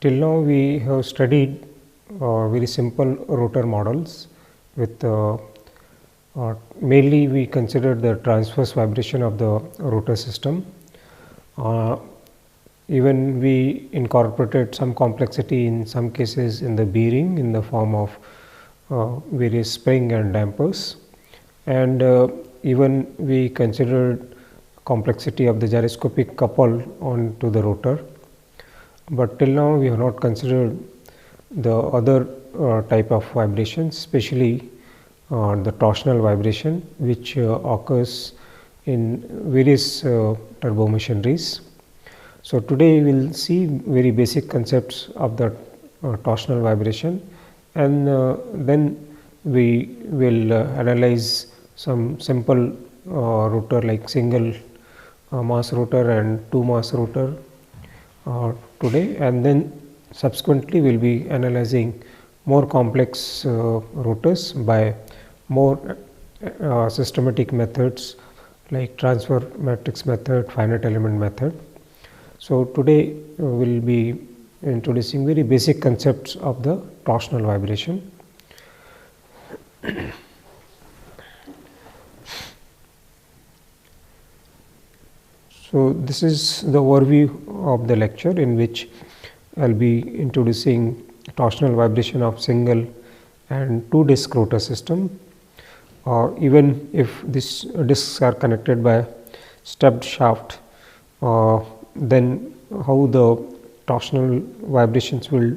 Till now we have studied very simple rotor models with mainly we considered the transverse vibration of the rotor system. Even we incorporated some complexity in some cases in the bearing in the form of various spring and dampers, and even we considered complexity of the gyroscopic couple onto the rotor. But till now we have not considered the other type of vibrations, especially the torsional vibration, which occurs in various turbo machineries. So today we will see very basic concepts of the torsional vibration, and then we will analyze some simple rotor like single mass rotor and two mass rotor today, and then subsequently we will be analyzing more complex rotors by more systematic methods like transfer matrix method, finite element method. So today we will be introducing very basic concepts of the torsional vibration. So this is the overview of the lecture, in which I will be introducing torsional vibration of single and two disc rotor system, or even if these discs are connected by stepped shaft, then how the torsional vibrations will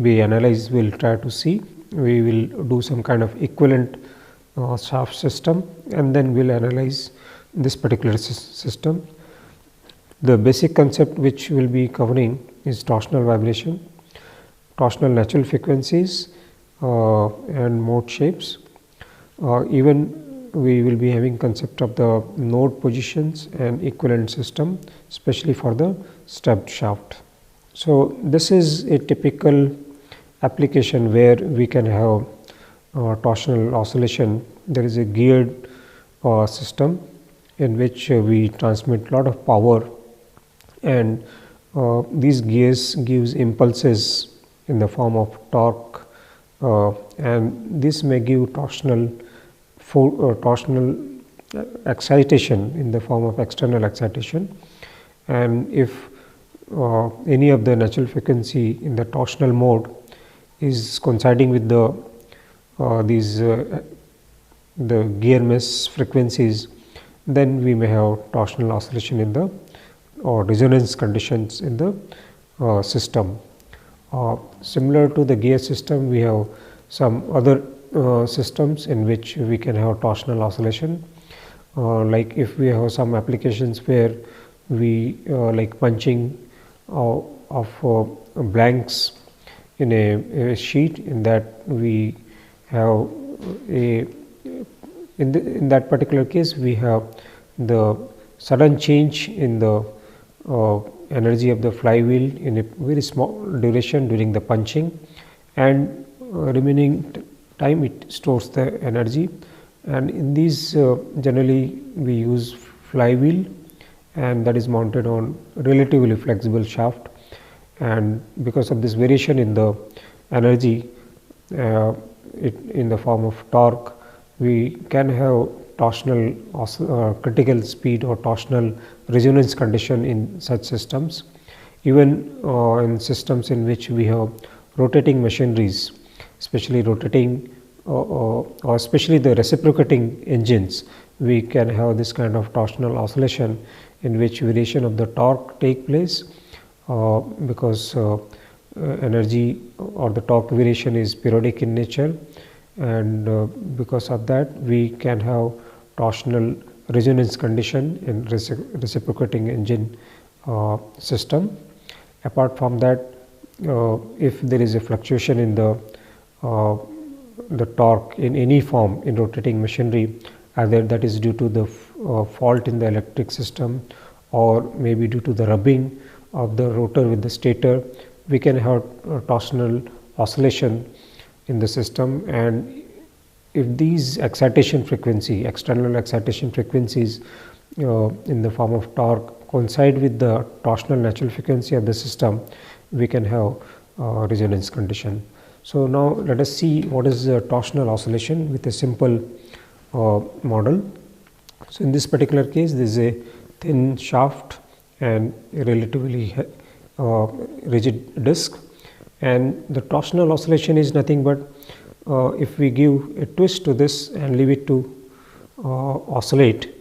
be analyzed, we will try to see. We will do some kind of equivalent shaft system, and then we will analyze this particular system. The basic concept which we will be covering is torsional vibration, torsional natural frequencies and mode shapes. Even we will be having concept of the node positions and equivalent system, especially for the stepped shaft. So this is a typical application where we can have torsional oscillation. There is a geared system in which we transmit lot of power, and these gears gives impulses in the form of torque, and this may give torsional excitation in the form of external excitation. And if any of the natural frequency in the torsional mode is coinciding with the gear mesh frequencies, then we may have torsional oscillation in the resonance conditions in the system. Similar to the gear system, we have some other systems in which we can have torsional oscillation, like if we have some applications where we like punching of blanks in a sheet, in that we have in that particular case we have the sudden change in the energy of the flywheel in a very small duration during the punching, and remaining time it stores the energy. And in these generally we use flywheel, and that is mounted on relatively flexible shaft, and because of this variation in the energy in the form of torque, we can have torsional critical speed or torsional resonance condition in such systems. Even in systems in which we have rotating machineries, especially rotating or especially the reciprocating engines, we can have this kind of torsional oscillation in which variation of the torque take place, because energy or the torque variation is periodic in nature, and because of that we can have torsional resonance condition in reciprocating engine system. Apart from that, if there is a fluctuation in the torque in any form in rotating machinery, either that is due to the fault in the electric system, or maybe due to the rubbing of the rotor with the stator, we can have torsional oscillation in the system. And if these excitation frequency, external excitation frequencies in the form of torque coincide with the torsional natural frequency of the system, we can have resonance condition. So now let us see what is the torsional oscillation with a simple model. So in this particular case, there is a thin shaft and a relatively rigid disc, and the torsional oscillation is nothing but if we give a twist to this and leave it to oscillate.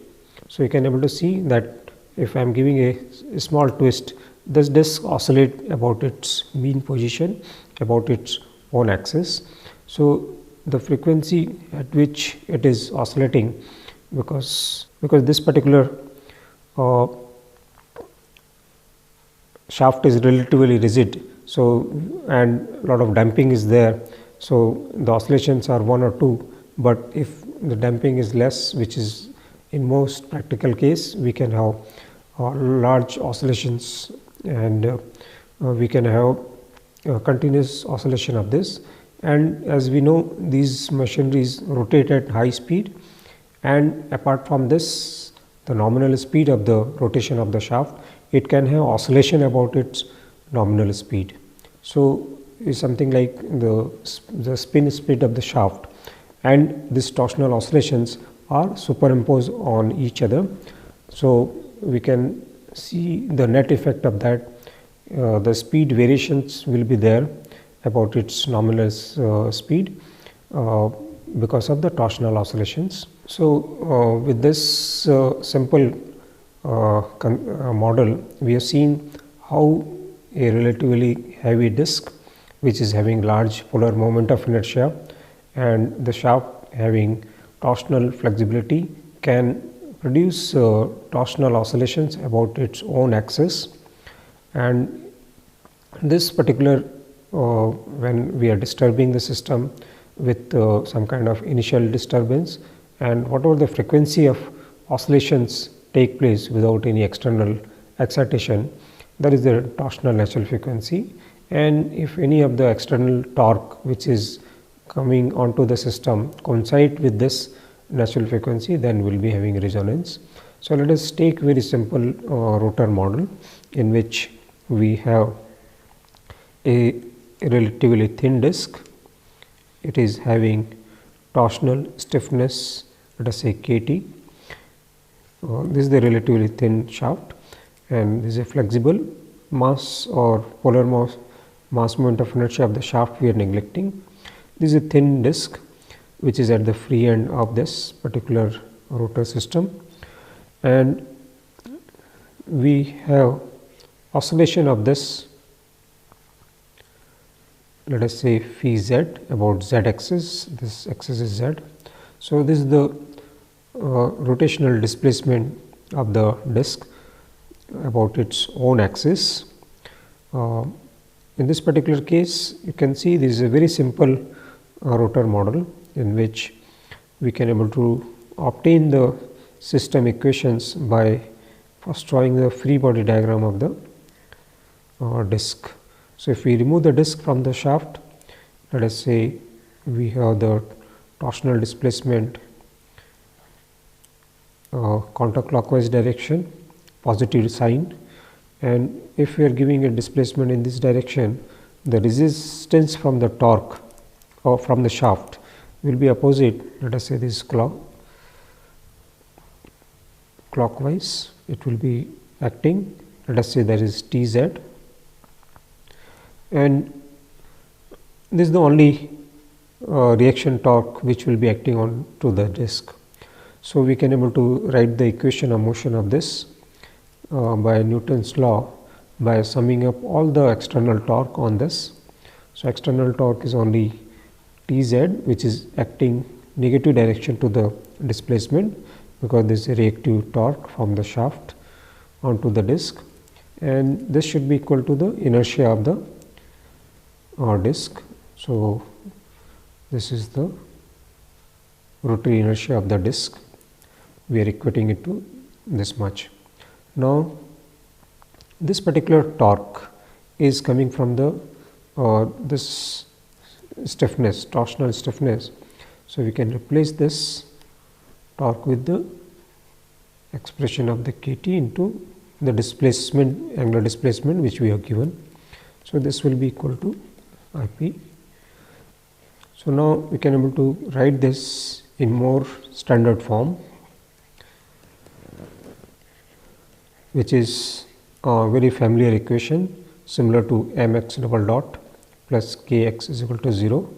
So you can able to see that if I am giving a small twist, this disc oscillate about its mean position, about its own axis. So the frequency at which it is oscillating, because this particular shaft is relatively rigid, so and a lot of damping is there, so the oscillations are 1 or 2, but if the damping is less, which is in most practical case, we can have large oscillations, and we can have continuous oscillation of this. And as we know, these machineries rotate at high speed, and apart from this, the nominal speed of the rotation of the shaft, it can have oscillation about its nominal speed. So is something like the spin speed of the shaft, and these torsional oscillations are superimposed on each other. So we can see the net effect of that. The speed variations will be there about its nominal speed because of the torsional oscillations. So with this simple model, we have seen how a relatively heavy disc, which is having large polar moment of inertia, and the shaft having torsional flexibility, can produce torsional oscillations about its own axis. And this particular when we are disturbing the system with some kind of initial disturbance, and whatever the frequency of oscillations take place without any external excitation, that is the torsional natural frequency. And if any of the external torque which is coming onto the system coincide with this natural frequency, then we will be having resonance. So let us take very simple rotor model in which we have a relatively thin disc. It is having torsional stiffness, let us say Kt. This is the relatively thin shaft, and this is a flexible mass or polar mass moment of inertia of the shaft we are neglecting. This is a thin disc which is at the free end of this particular rotor system, and we have oscillation of this, let us say phi z about z axis, this axis is z. So this is the rotational displacement of the disc about its own axis. In this particular case, you can see this is a very simple rotor model in which we can able to obtain the system equations by first drawing the free body diagram of the disc. So if we remove the disc from the shaft, let us say we have the torsional displacement counterclockwise direction, positive sign, and if we are giving a displacement in this direction, the resistance from the torque or from the shaft will be opposite. Let us say this clockwise, it will be acting, let us say that is Tz, and this is the only reaction torque which will be acting on to the disc. So we can able to write the equation of motion of this by Newton's law by summing up all the external torque on this. So external torque is only Tz, which is acting negative direction to the displacement, because this is a reactive torque from the shaft onto the disc, and this should be equal to the inertia of the disc. So this is the rotary inertia of the disc. We are equating it to this much. Now this particular torque is coming from the this stiffness, torsional stiffness. So we can replace this torque with the expression of the Kt into the displacement, angular displacement which we have given. So this will be equal to IP. So now we can able to write this in more standard form, which is a very familiar equation similar to mx double dot plus kx is equal to 0.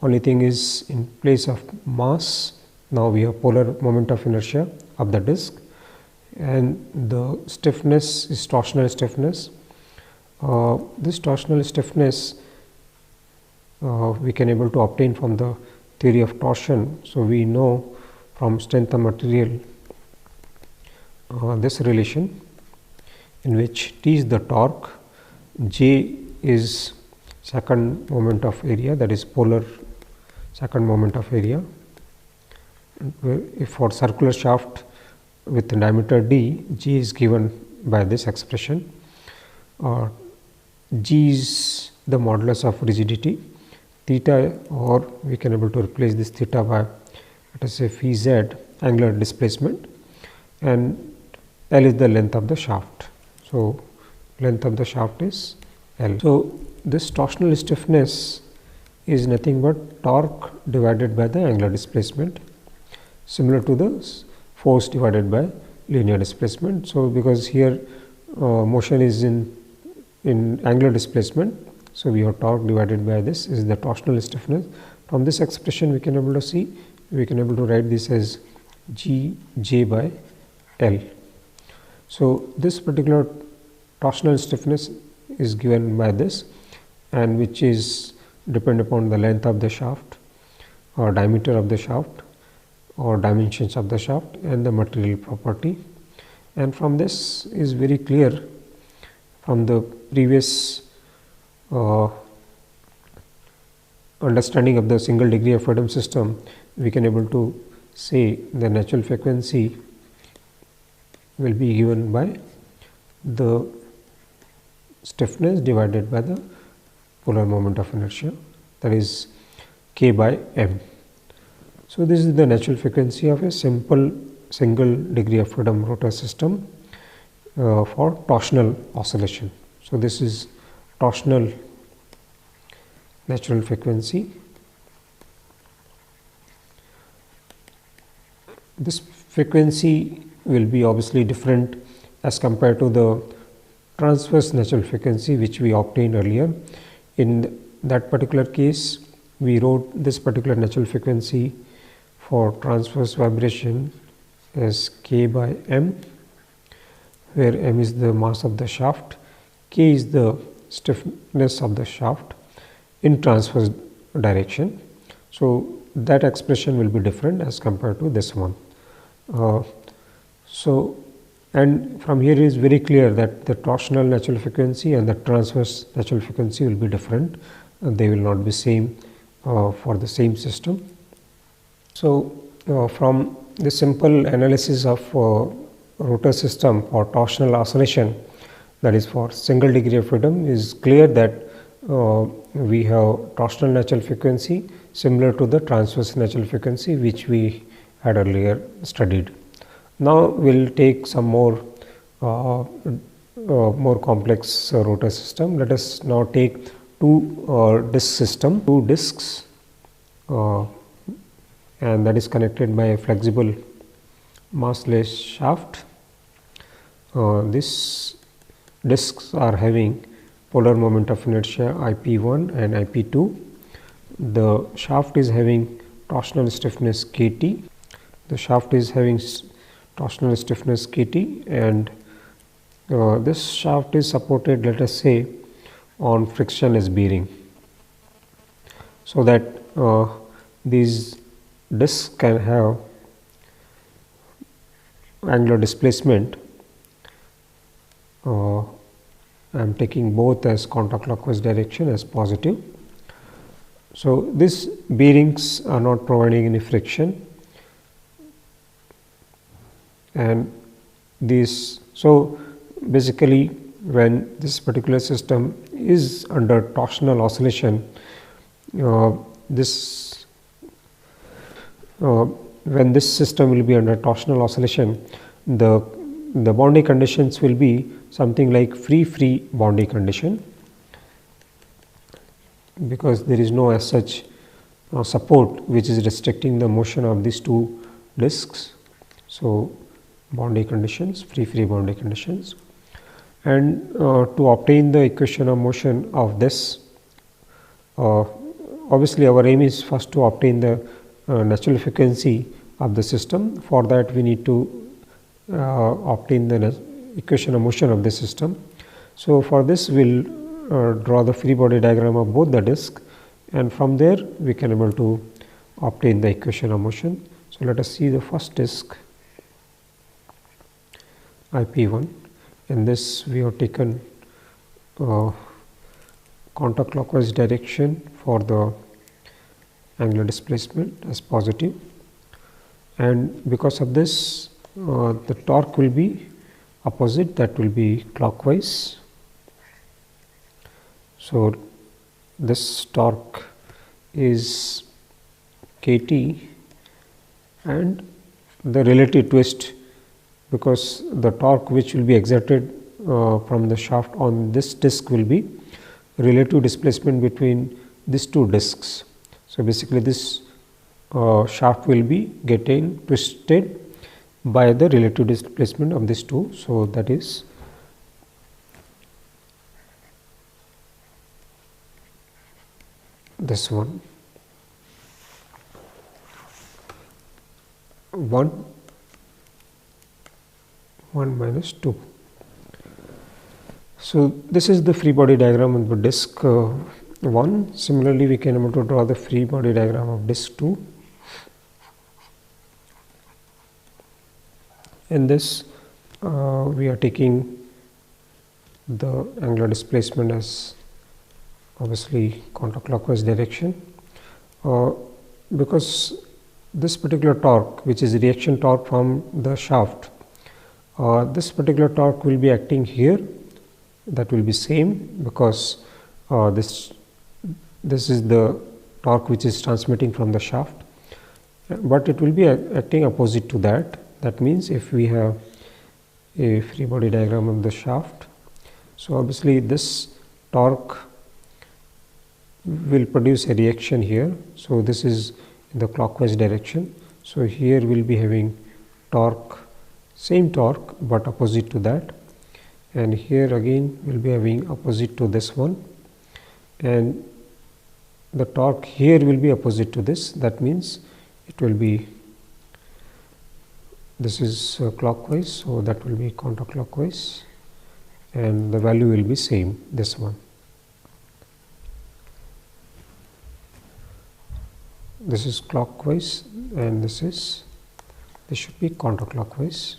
Only thing is, in place of mass, now we have polar moment of inertia of the disk, and the stiffness is torsional stiffness. This torsional stiffness we can able to obtain from the theory of torsion. So we know from strength of material this relation, in which T is the torque, J is second moment of area, that is polar second moment of area. If for circular shaft with diameter d, G is given by this expression. G is the modulus of rigidity, theta, or we can able to replace this theta by, let us say, phi z, angular displacement, and L is the length of the shaft. So length of the shaft is L. So this torsional stiffness is nothing but torque divided by the angular displacement, similar to the force divided by linear displacement. So because here motion is in angular displacement, so we have torque divided by this is the torsional stiffness. From this expression we can able to see, we can able to write this as G J by L. So this particular torsional stiffness is given by this, and which is depend upon the length of the shaft or diameter of the shaft or dimensions of the shaft and the material property. And from this is very clear from the previous understanding of the single degree of freedom system, we can able to say the natural frequency will be given by the stiffness divided by the polar moment of inertia, that is k by m. So this is the natural frequency of a simple single degree of freedom rotor system for torsional oscillation. So this is torsional natural frequency. This frequency will be obviously different as compared to the transverse natural frequency which we obtained earlier. In that particular case, we wrote this particular natural frequency for transverse vibration as k by m, where m is the mass of the shaft, k is the stiffness of the shaft in transverse direction. So that expression will be different as compared to this one. And from here it is very clear that the torsional natural frequency and the transverse natural frequency will be different, and they will not be same for the same system. So from the simple analysis of rotor system for torsional oscillation, that is for single degree of freedom, is clear that we have torsional natural frequency similar to the transverse natural frequency which we had earlier studied. Now we will take some more complex rotor system. Let us now take two discs, and that is connected by a flexible massless shaft. These discs are having polar moment of inertia IP1 and IP2. The shaft is having torsional stiffness KT. The shaft is having torsional stiffness KT, and this shaft is supported, let us say, on frictionless bearing, so that these discs can have angular displacement. I am taking both as counterclockwise direction as positive. So these bearings are not providing any friction, and these, so basically when this particular system is under torsional oscillation, when this system will be under torsional oscillation, the boundary conditions will be something like free bonding condition, because there is no as such support which is restricting the motion of these two disks. So, boundary conditions, free boundary conditions, and to obtain the equation of motion of this, obviously our aim is first to obtain the natural frequency of the system. For that we need to obtain the equation of motion of the system. So, for this we will draw the free body diagram of both the disk, and from there we can able to obtain the equation of motion. So, let us see the first disk IP1. In this we have taken counterclockwise direction for the angular displacement as positive, and because of this the torque will be opposite, that will be clockwise. So, this torque is kT, and the relative twist, because the torque which will be exerted from the shaft on this disc will be relative displacement between these two discs. So, basically this shaft will be getting twisted by the relative displacement of these two. So, that is this one 1 minus 2. So, this is the free body diagram of the disc 1. Similarly, we can able to draw the free body diagram of disc 2. In this we are taking the angular displacement as obviously counterclockwise direction, because this particular torque, which is reaction torque from the shaft, this particular torque will be acting here, that will be same, because this is the torque which is transmitting from the shaft, but it will be acting opposite to that. That means, if we have a free body diagram of the shaft, so obviously this torque will produce a reaction here. So, this is in the clockwise direction. So, here we will be having torque, same torque, but opposite to that, and here again we will be having opposite to this one, and the torque here will be opposite to this. That means, it will be, this is clockwise, so that will be counterclockwise, and the value will be same, this one. This is clockwise and this should be counterclockwise,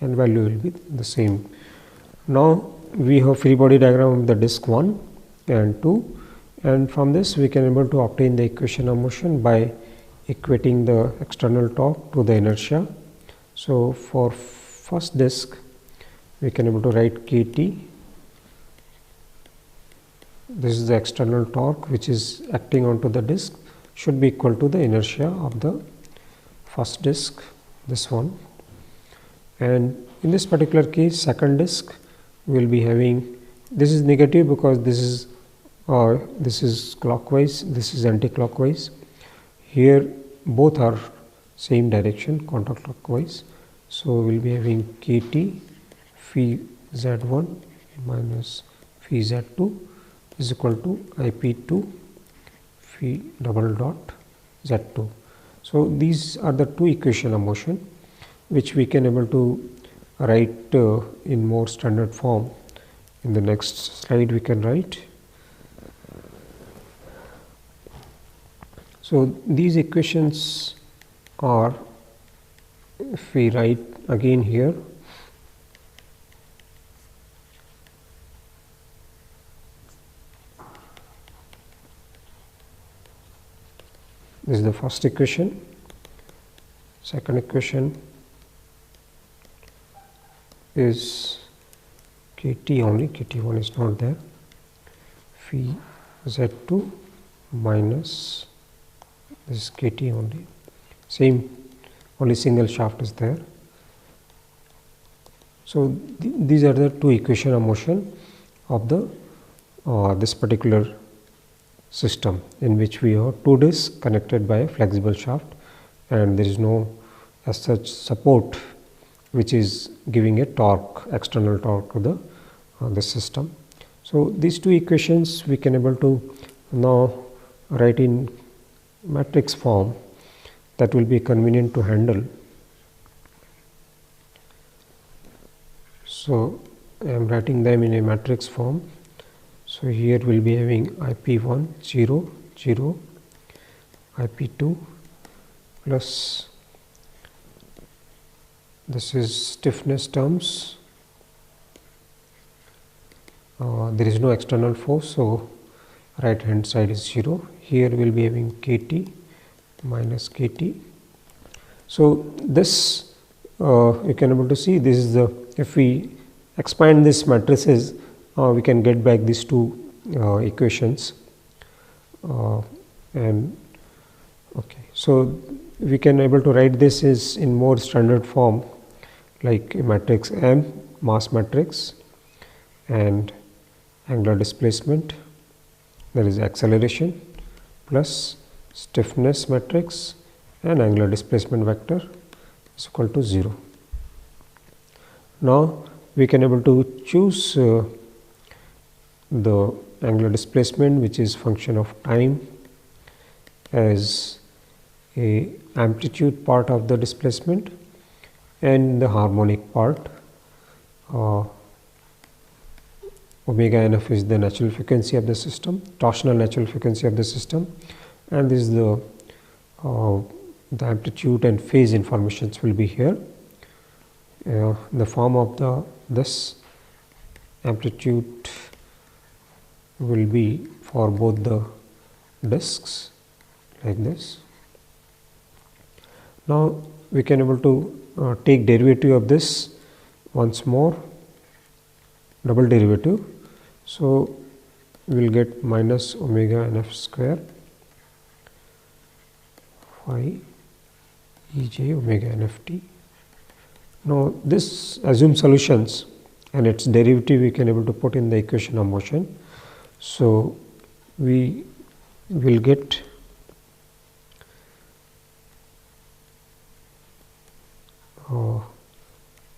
and value will be the same. Now, we have free body diagram of the disc 1 and 2, and from this we can able to obtain the equation of motion by equating the external torque to the inertia. So, for first disc we can able to write kT. This is the external torque which is acting onto the disc, should be equal to the inertia of the first disc, this one. And in this particular case, second disc we will be having, this is negative because this is clockwise, this is anti-clockwise. Here both are same direction, counterclockwise. So, we will be having kT phi z1 minus phi z2 is equal to IP2 phi double dot z2. So, these are the two equation of motion which we can able to write in more standard form. In the next slide we can write. So, these equations are, if we write again here, this is the first equation, second equation is kT only, kT1 is not there, phi z2 minus this is kT only, same, only single shaft is there. So, these are the two equation of motion of the this particular system in which we have two discs connected by a flexible shaft, and there is no as such support which is giving a torque, external torque to the system. So these two equations we can able to now write in matrix form that will be convenient to handle. So I am writing them in a matrix form. So here we will be having IP1 0 0, IP2 plus this is stiffness terms. There is no external force, so right hand side is 0. Here we will be having KT minus KT. So this you can able to see, this is the, if we expand this matrices, we can get back these two equations, and okay, so we can able to write this is in more standard form like a matrix M, mass matrix, and angular displacement, there is acceleration, plus stiffness matrix and angular displacement vector is equal to 0. Now we can able to choose the angular displacement, which is function of time, as a amplitude part of the displacement, and the harmonic part. Omega nf is the natural frequency of the system, torsional natural frequency of the system, and this is the amplitude and phase informations will be here. The form of this amplitude will be for both the discs like this. Now we can able to take derivative of this once more, double derivative. So we will get minus omega nf square phi Ej omega nft. Now this assumes solutions, and its derivative we can able to put in the equation of motion. So we will get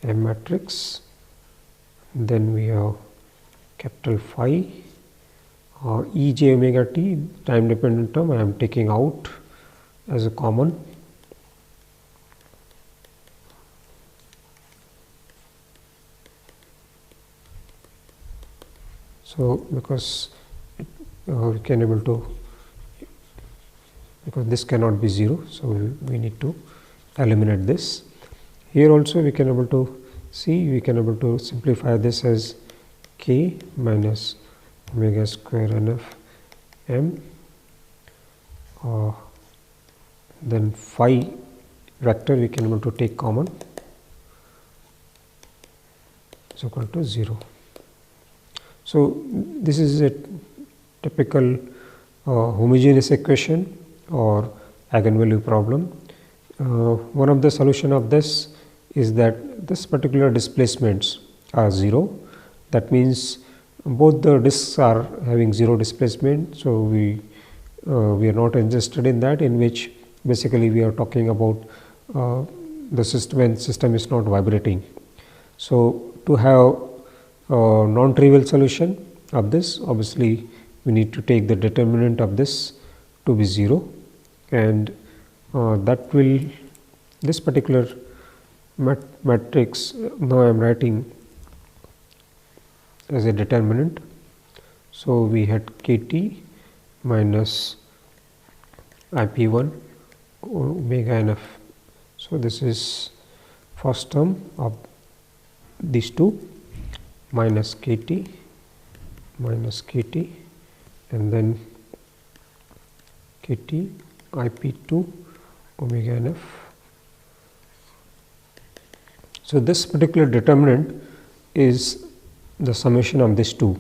M matrix, then we have capital phi or Ej omega t, time dependent term I am taking out as a common. So because we can able to, because this cannot be 0, so we need to eliminate this. Here also we can able to see, we can able to simplify this as k minus omega square nf m, then phi vector we can able to take common, is equal to 0. So this is a typical homogeneous equation or eigenvalue problem. One of the solution of this is that this particular displacements are 0. That means both the discs are having 0 displacement. So we are not interested in that, in which basically we are talking about the system when system is not vibrating. So to have non-trivial solution of this, obviously we need to take the determinant of this to be 0, and that will, this particular matrix now I am writing as a determinant. So we had KT minus IP1 omega nf. So this is first term of these two, minus KT and then KT IP2 omega nf. So this particular determinant is the summation of these two.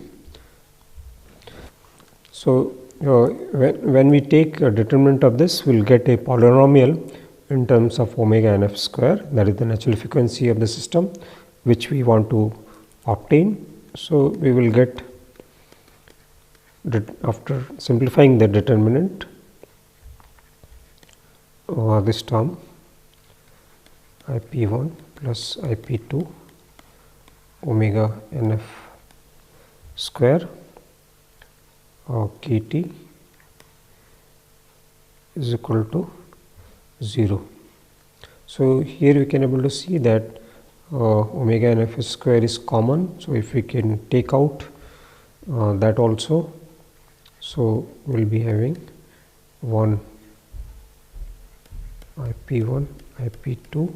So when we take a determinant of this, we will get a polynomial in terms of omega nf square, that is the natural frequency of the system which we want to obtain. So we will get after simplifying the determinant, this term IP1 plus IP2 omega nf square kt is equal to 0. So, here we can able to see that omega nf square is common. So, if we can take out that also, so we will be having 1 IP1 IP2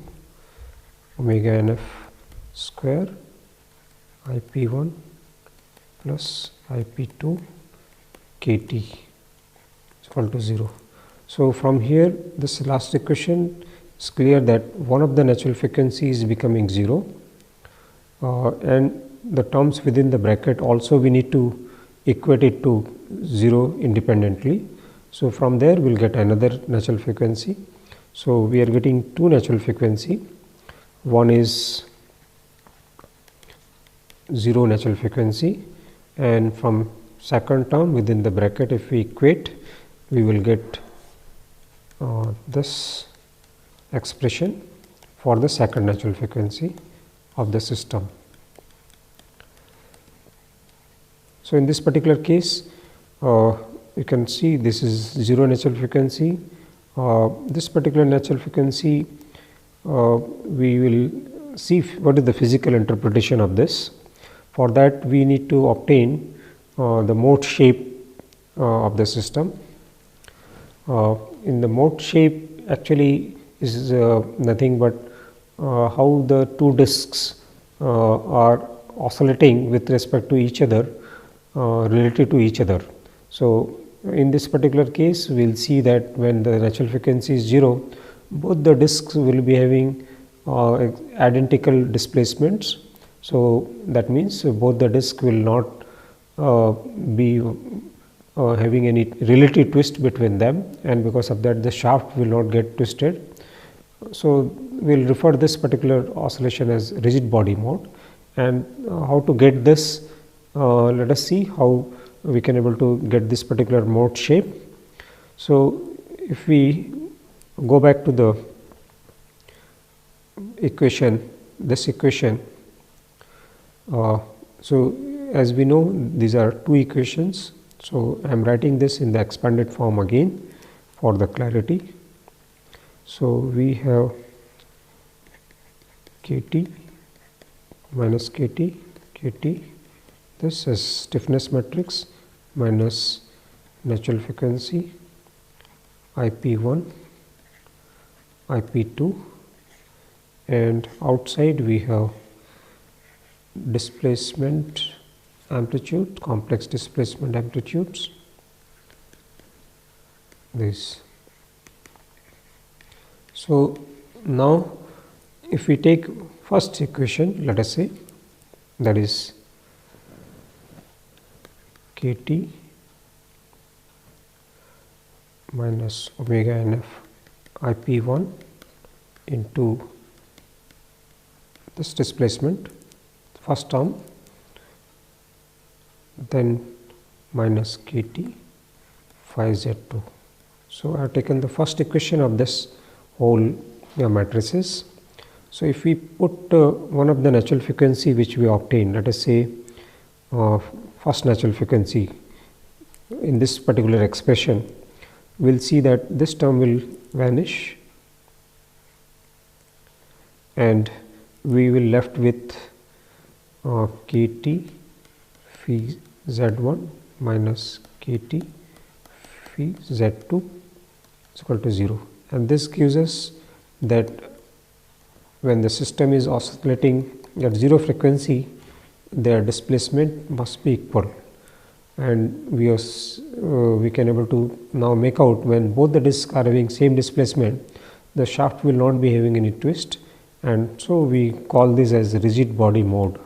omega nf square IP1 plus IP2 kt is equal to 0. So, from here this last equation is clear that one of the natural frequency is becoming 0 and the terms within the bracket also we need to equate it to 0 independently. So, from there we will get another natural frequency. So, we are getting two natural frequency, one is 0 natural frequency, and from second term within the bracket if we equate we will get this expression for the second natural frequency of the system. So, in this particular case you can see this is 0 natural frequency. This particular natural frequency we will see what is the physical interpretation of this. For that we need to obtain the mode shape of the system. In the mode shape actually is nothing but how the two disks are oscillating with respect to each other relative to each other. So, in this particular case we will see that when the natural frequency is 0, both the disks will be having identical displacements. So, that means both the disks will not be having any relative twist between them, and because of that the shaft will not get twisted. So, we will refer this particular oscillation as rigid body mode, and how to get this, let us see how we can able to get this particular mode shape. So, if we go back to the equation, this equation, so as we know these are two equations. So, I am writing this in the expanded form again for the clarity. So, we have kt minus kt, this is stiffness matrix minus natural frequency IP1, IP2, and outside we have displacement amplitude, complex displacement amplitudes, this. So, now if we take first equation, let us say, that is kt minus omega nf IP1 into this displacement, first term, then minus kt phi z2. So, I have taken the first equation of this whole matrices. So, if we put one of the natural frequency which we obtained, let us say first natural frequency in this particular expression, we will see that this term will vanish and we will left with kt phi z1 minus kt phi z2 is equal to 0, and this gives us that when the system is oscillating at 0 frequency, their displacement must be equal, and we can able to now make out when both the disks are having same displacement, the shaft will not be having any twist, and so we call this as rigid body mode.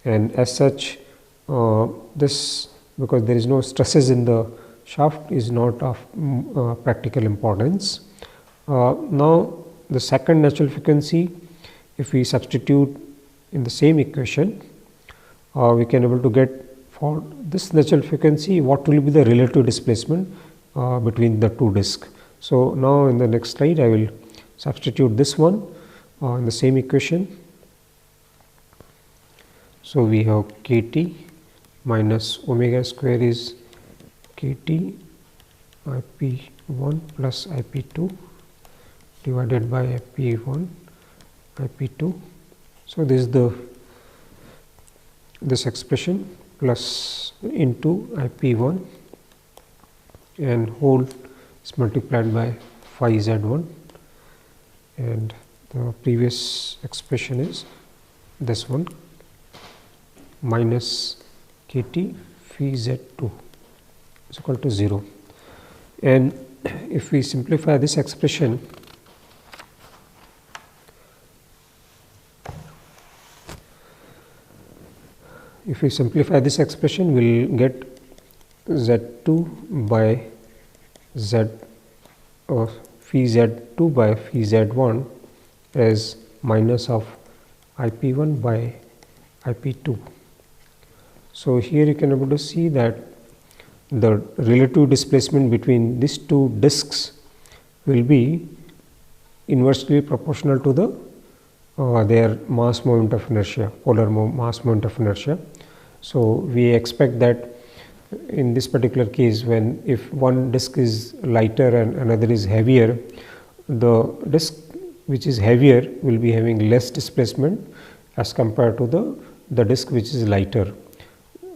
And as such, this, because there is no stresses in the shaft, is not of practical importance. Now, the second natural frequency, if we substitute in the same equation, we can able to get for this natural frequency what will be the relative displacement between the two disks. So, now in the next slide I will substitute this one in the same equation. So, we have kT minus omega square is kT IP1 plus IP2 divided by IP1 IP2. So, this is this expression plus into IP1 and whole is multiplied by phi Z1, and the previous expression is this one minus kT phi Z2 is equal to 0. And if we simplify this expression, we will get Z2 by Z or phi Z2 by phi Z1 as minus of IP1 by IP2. So, here you can able to see that the relative displacement between these two disks will be inversely proportional to the their mass moment of inertia, polar mass moment of inertia. So, we expect that in this particular case, when if one disk is lighter and another is heavier, the disk which is heavier will be having less displacement as compared to the disk which is lighter.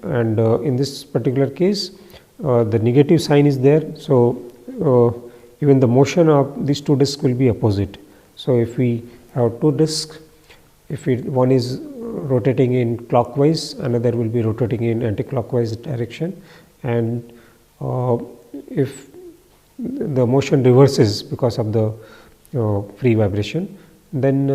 And in this particular case, the negative sign is there. So, even the motion of these two disks will be opposite. So, if we have two disks, if one is rotating in clockwise, another will be rotating in anti-clockwise direction, and if the motion reverses because of the free vibration, then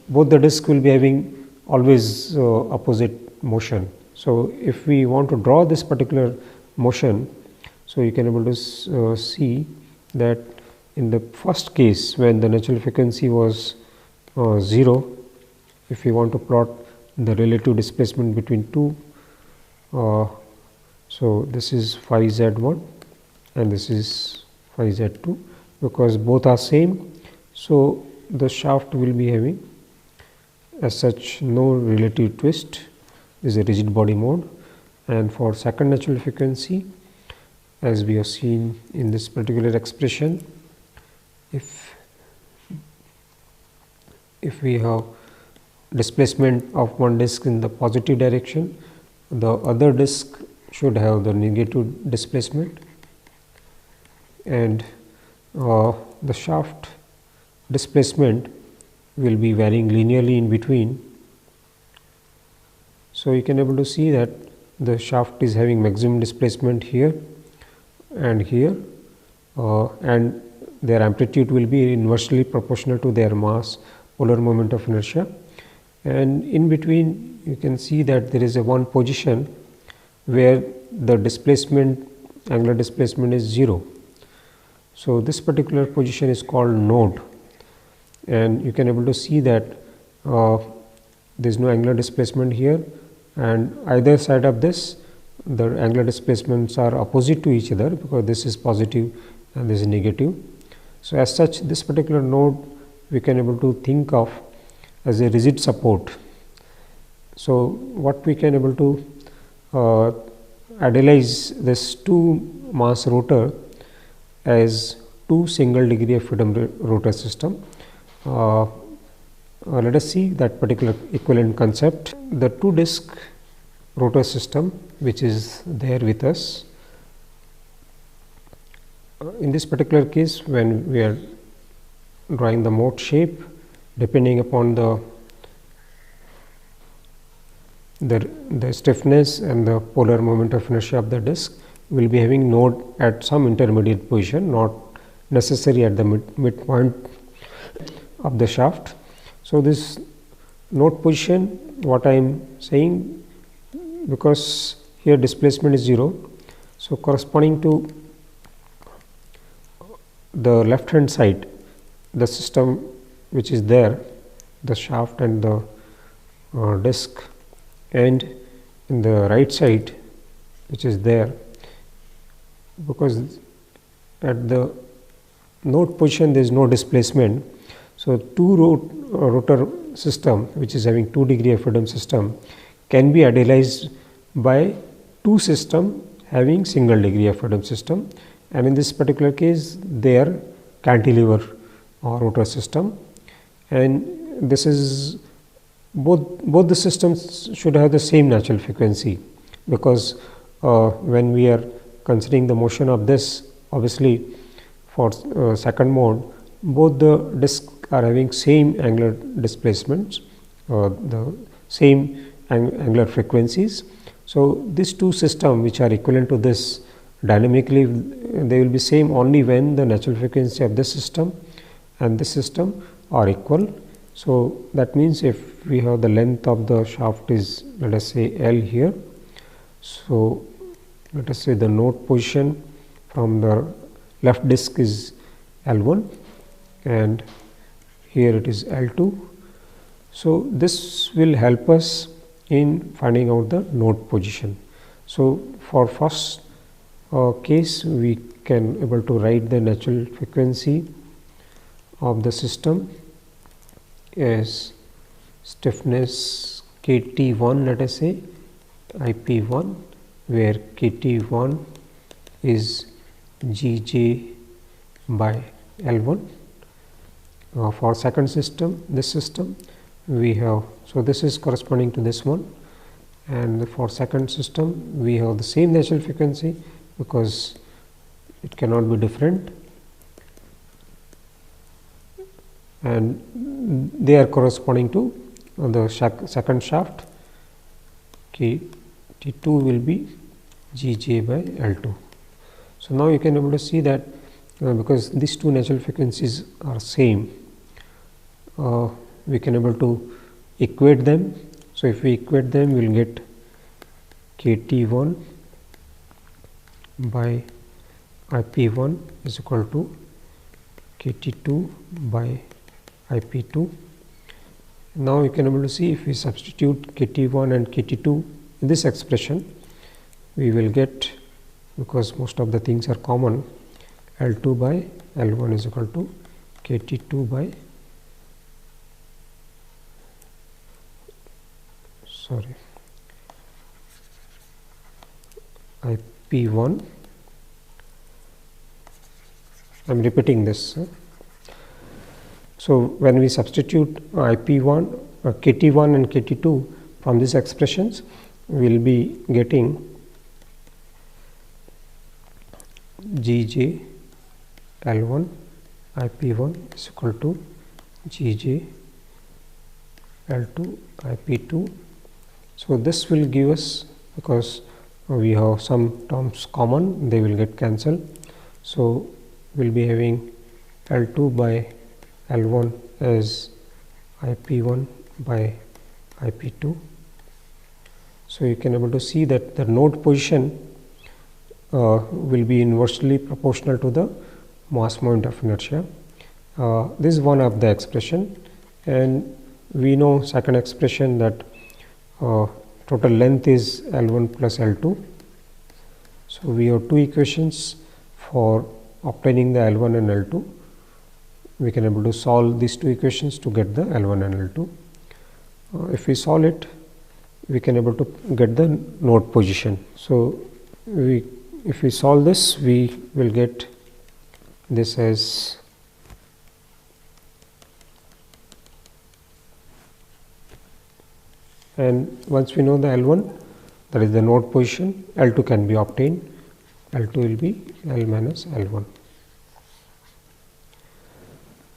both the disks will be having always opposite motion. So, if we want to draw this particular motion, so you can able to see that in the first case when the natural frequency was 0, if we want to plot the relative displacement between two, so this is phi Z1 and this is phi Z2, because both are same. So, the shaft will be having as such no relative twist, is a rigid body mode. And for second natural frequency, as we have seen in this particular expression, if we have displacement of one disk in the positive direction, the other disk should have the negative displacement, and the shaft displacement will be varying linearly in between. So, you can able to see that the shaft is having maximum displacement here and here, and their amplitude will be inversely proportional to their mass polar moment of inertia, and in between you can see that there is a one position where the displacement, angular displacement is 0. So, this particular position is called node, and you can able to see that there is no angular displacement here, and either side of this the angular displacements are opposite to each other, because this is positive and this is negative. So, as such this particular node we can able to think of as a rigid support. So, what we can able to idealize this two mass rotor as two single degree of freedom rotor system. Let us see that particular equivalent concept. The two disc rotor system which is there with us, in this particular case when we are drawing the mode shape, depending upon the stiffness and the polar moment of inertia of the disc, will be having node at some intermediate position, not necessary at the midpoint of the shaft. So, this node position, what I am saying, because here displacement is 0. So, corresponding to the left hand side, the system which is there, the shaft and the disk, and in the right side, which is there, because at the node position there is no displacement. So, two rotor system, which is having 2 degree of freedom system, can be idealized by two system having single degree of freedom system, and in this particular case they are cantilever or rotor system, and this is both the systems should have the same natural frequency, because when we are considering the motion of this, obviously for second mode both the disks are having same angular displacements, the same angular frequencies. So, these two systems which are equivalent to this dynamically, they will be same only when the natural frequency of this system and this system are equal. So, that means if we have the length of the shaft is, let us say, L here. So, let us say the node position from the left disk is L1 and here it is L2. So, this will help us in finding out the node position. So, for first case we can able to write the natural frequency of the system as stiffness KT1, let us say IP1, where KT1 is GJ by L1. For second system, this system we have, so this is corresponding to this one, and for second system we have the same natural frequency because it cannot be different, and they are corresponding to the second shaft. KT2 will be GJ by L2. So, now you can able to see that because these two natural frequencies are same, we can able to equate them. So, if we equate them, we will get KT1 by IP1 is equal to KT2 by IP2. Now, you can able to see if we substitute KT1 and KT2 in this expression, we will get, because most of the things are common, L2 by L1 is equal to KT2 by IP1. I am repeating this. So, when we substitute IP1, KT1 and KT2 from these expressions, we will be getting GJ L1 IP1 is equal to GJ L2 IP2. So, this will give us, because we have some terms common, they will get cancelled. So, we will be having L2 by L1 as IP1 by IP2. So, you can able to see that the node position will be inversely proportional to the mass moment of inertia. This is one of the expression, and we know second expression that total length is L1 plus L2. So, we have two equations for obtaining the L1 and L2. We can able to solve these two equations to get the L1 and L2. If we solve it, we can able to get the node position. So, if we solve this, we will get this as and once we know the L1, that is the node position, L2 can be obtained. L2 will be L minus L1.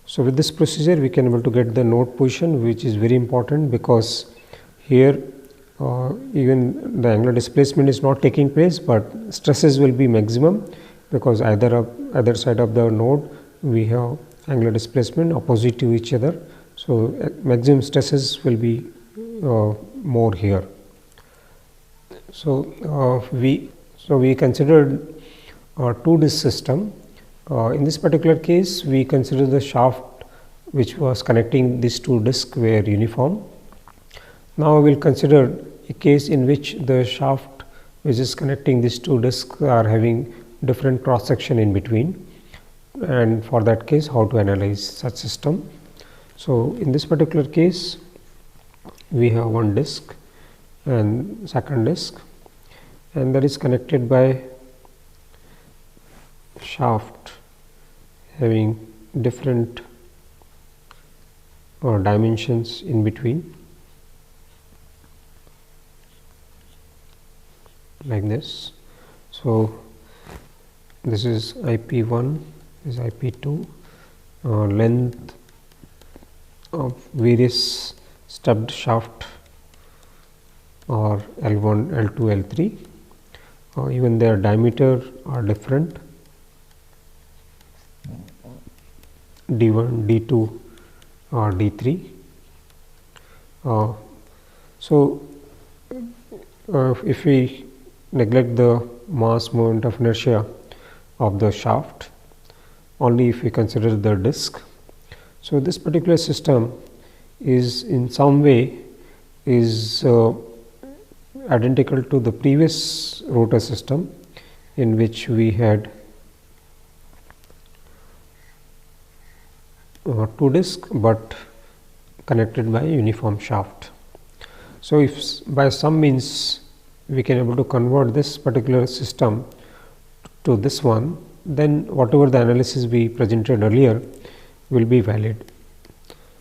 So, with this procedure we can able to get the node position, which is very important, because here even the angular displacement is not taking place, but stresses will be maximum, because either side of the node we have angular displacement opposite to each other. So, maximum stresses will be more here. So, we considered two disk system. In this particular case, we consider the shaft which was connecting these two disks were uniform. Now we will consider a case in which the shaft which is connecting these two discs are having different cross section in between, and for that case how to analyze such system. So, in this particular case we have one disc and second disc, and that is connected by shaft having different dimensions in between, like this. So, this is IP1, this is IP2, length of various stubbed shaft or L1, L2, L3, even their diameter are different, D1, D2 or D3. So, if we neglect the mass moment of inertia of the shaft, only if we consider the disc. So, this particular system is in some way is identical to the previous rotor system, in which we had two discs, but connected by a uniform shaft. So, if by some means we can able to convert this particular system to this one, then whatever the analysis we presented earlier will be valid.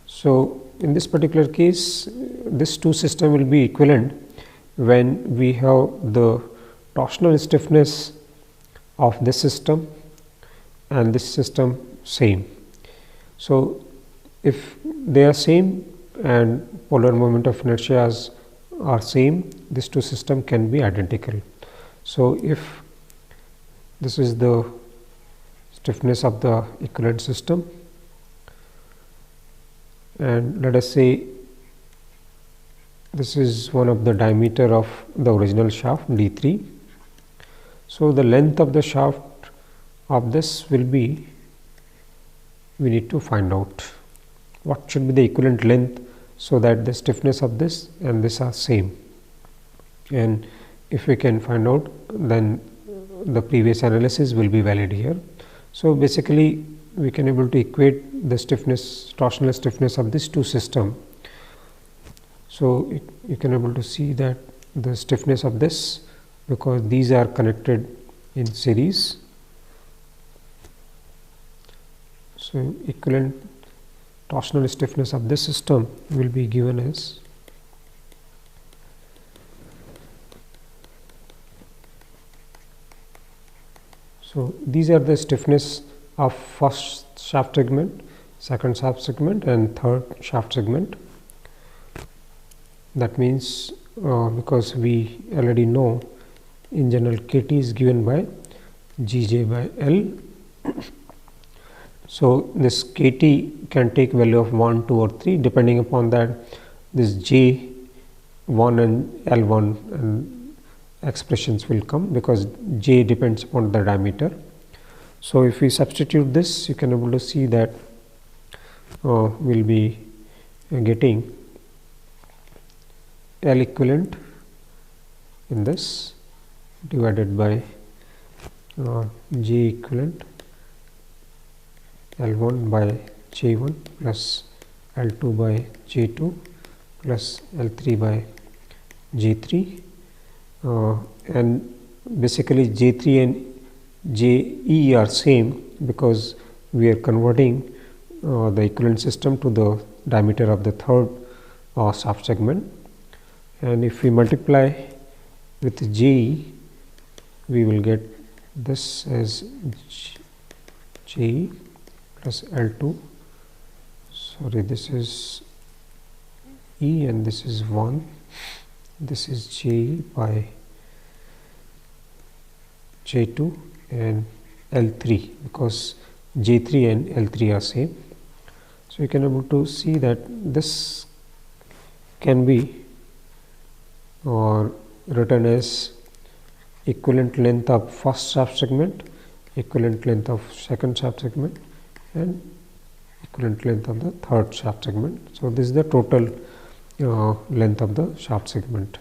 So, in this particular case, this two system will be equivalent when we have the torsional stiffness of this system and this system same. So, if they are same and polar moment of inertia are same, these two system can be identical. So, if this is the stiffness of the equivalent system, and let us say this is one of the diameter of the original shaft D3. So, the length of the shaft of this will be, we need to find out what should be the equivalent length, so that the stiffness of this and this are same, and if we can find out, then the previous analysis will be valid here. So, basically we can able to equate the stiffness, torsional stiffness of this two system. So, you can able to see that the stiffness of this, because these are connected in series. So, equivalent torsional stiffness of this system will be given as so these are the stiffness of first shaft segment, second shaft segment and third shaft segment. That means because we already know in general KT is given by Gj by L. So, this KT can take value of 1, 2 or 3, depending upon that this J1 and L1 and expressions will come, because J depends upon the diameter. So, if we substitute this, you can able to see that we will be getting L equivalent in this divided by J equivalent L1 by J1 plus L2 by J2 plus L3 by J3, and basically J3 and JE are same, because we are converting the equivalent system to the diameter of the third shaft segment, and if we multiply with JE, we will get this as JE plus L2, sorry, this is E and this is 1, this is JE by J2 and L3, because J3 and L3 are same. So, you can able to see that this can be written as equivalent length of first shaft segment, equivalent length of second shaft segment and equivalent length of the third shaft segment. So, this is the total length of the shaft segment.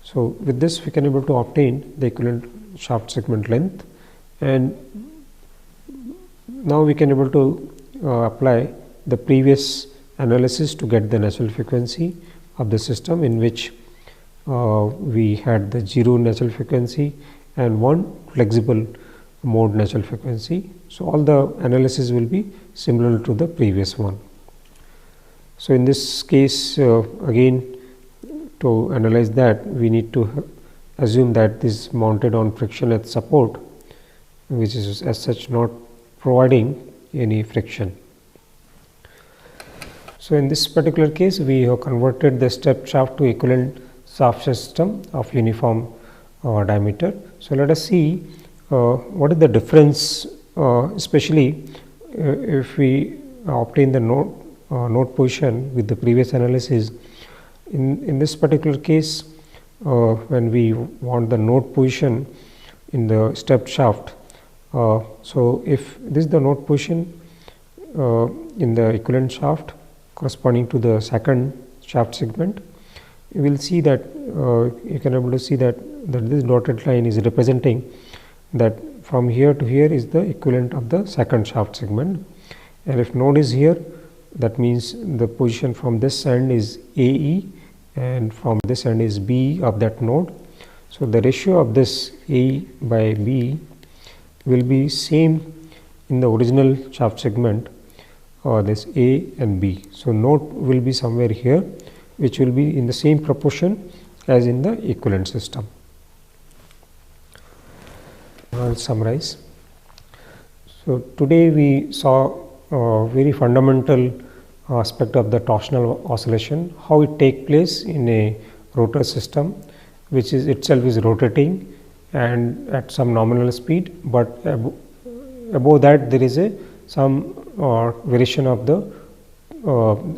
So with this we can able to obtain the equivalent shaft segment length, and now we can able to apply the previous analysis to get the natural frequency of the system, in which we had the 0 natural frequency and 1 flexible mode natural frequency. So all the analysis will be similar to the previous one. So in this case, again, to analyze that, we need to assume that this is mounted on frictionless support, which is as such not providing any friction. So in this particular case, we have converted the step shaft to equivalent shaft system of uniform diameter. So let us see what is the difference, especially if we obtain the node position with the previous analysis. In this particular case, when we want the node position in the stepped shaft, so if this is the node position in the equivalent shaft corresponding to the second shaft segment, you will see that you can able to see that this dotted line is representing that from here to here is the equivalent of the second shaft segment, and if node is here, that means the position from this end is AE and from this end is B of that node. So the ratio of this A by B will be same in the original shaft segment, this A and B. So node will be somewhere here, which will be in the same proportion as in the equivalent system. I will summarize. So today we saw a very fundamental aspect of the torsional oscillation, how it takes place in a rotor system, which is itself is rotating and at some nominal speed, but above that there is some variation of the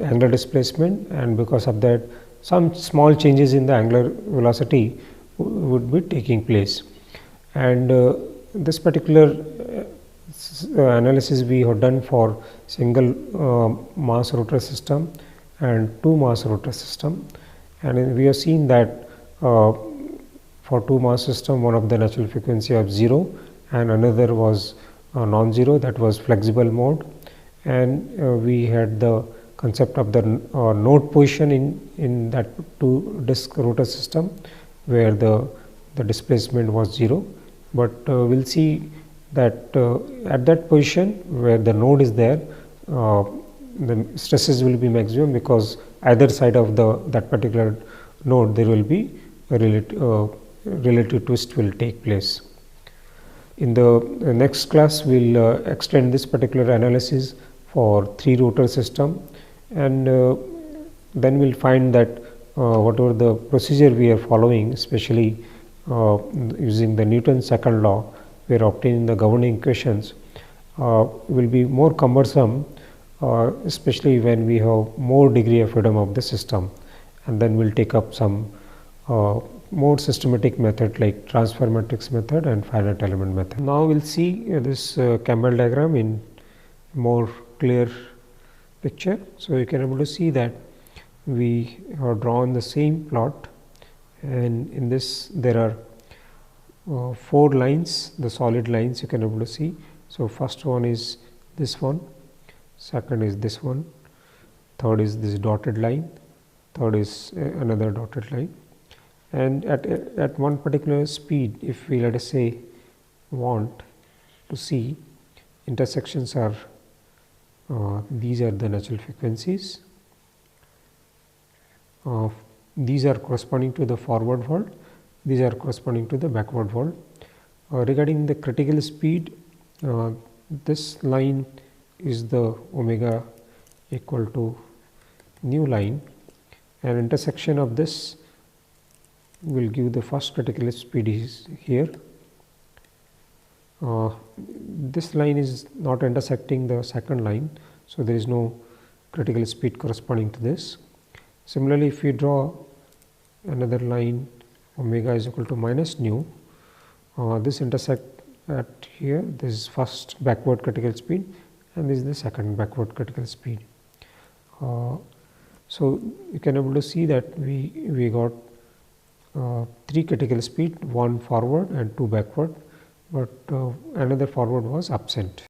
angular displacement, and because of that some small changes in the angular velocity would be taking place. And this particular analysis we have done for single mass rotor system and 2 mass rotor system, and we have seen that for 2 mass system, one of the natural frequency of 0 and another was non-zero, that was flexible mode, and we had the concept of the node position in that 2 disc rotor system where the displacement was 0, but we will see that at that position where the node is there, the stresses will be maximum, because either side of that particular node there will be a relative twist will take place. In the next class we will extend this particular analysis for 3 rotor system, and then we will find that whatever the procedure we are following, especially using the Newton's second law, we are obtaining the governing equations, will be more cumbersome, especially when we have more degree of freedom of the system, and then we will take up some more systematic method like transfer matrix method and finite element method. Now we will see this Campbell diagram in more clear picture. So you can able to see that we have drawn the same plot, and in this there are 4 lines, the solid lines you can able to see. So first one is this one, second is this one, third is this dotted line, third is another dotted line, and at one particular speed, if we let us say want to see intersections are these are the natural frequencies, these are corresponding to the forward fault, these are corresponding to the backward fault. Regarding the critical speed, this line is the omega equal to nu line, and intersection of this will give the first critical speed is here. This line is not intersecting the second line, so there is no critical speed corresponding to this. Similarly, if we draw another line, omega is equal to minus nu, this intersect at here, this is first backward critical speed and this is the second backward critical speed. So you can able to see that we got 3 critical speed, 1 forward and 2 backward, but another forward was absent.